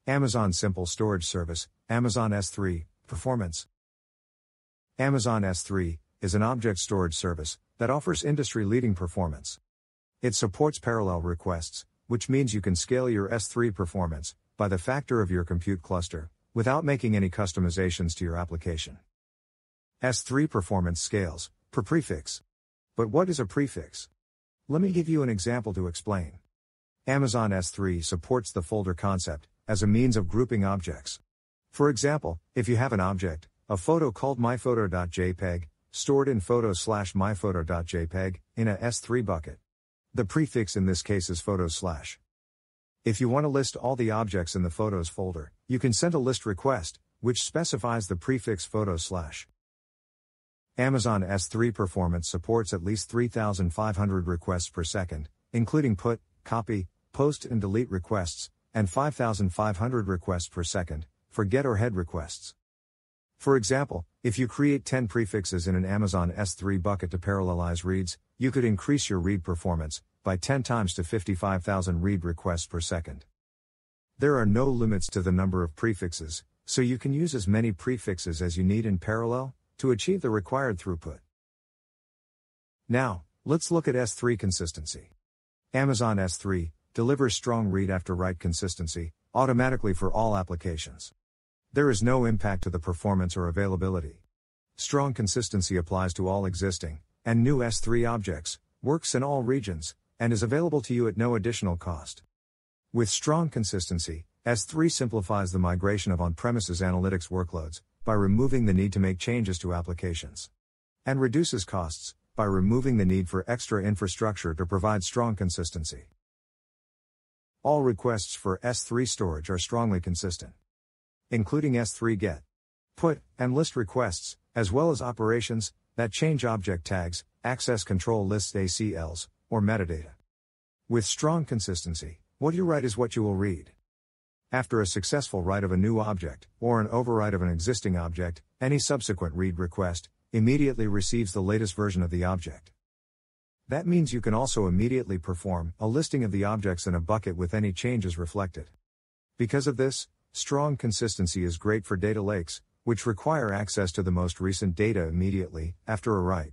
Amazon Simple Storage Service, Amazon S3, Performance. Amazon S3 is an object storage service that offers industry-leading performance. It supports parallel requests, which means you can scale your S3 performance by the factor of your compute cluster without making any customizations to your application. S3 performance scales per prefix. But what is a prefix? Let me give you an example to explain. Amazon S3 supports the folder concept as a means of grouping objects. For example, if you have an object, a photo called myphoto.jpg, stored in photos/myphoto.jpg, in a S3 bucket. The prefix in this case is photos/. If you want to list all the objects in the photos folder, you can send a list request, which specifies the prefix photos/. Amazon S3 performance supports at least 3,500 requests per second, including put, copy, post and delete requests, and 5,500 requests per second, for get or head requests. For example, if you create 10 prefixes in an Amazon S3 bucket to parallelize reads, you could increase your read performance by 10 times to 55,000 read requests per second. There are no limits to the number of prefixes, so you can use as many prefixes as you need in parallel to achieve the required throughput. Now, let's look at S3 consistency. Amazon S3 delivers strong read after write consistency automatically for all applications. There is no impact to the performance or availability. Strong consistency applies to all existing and new S3 objects, works in all regions, and is available to you at no additional cost. With strong consistency, S3 simplifies the migration of on-premises analytics workloads by removing the need to make changes to applications, and reduces costs by removing the need for extra infrastructure to provide strong consistency. All requests for S3 storage are strongly consistent, including S3 get, put, and list requests, as well as operations that change object tags, access control lists ACLs, or metadata. With strong consistency, what you write is what you will read. After a successful write of a new object, or an overwrite of an existing object, any subsequent read request immediately receives the latest version of the object. That means you can also immediately perform a listing of the objects in a bucket with any changes reflected. Because of this, strong consistency is great for data lakes, which require access to the most recent data immediately after a write.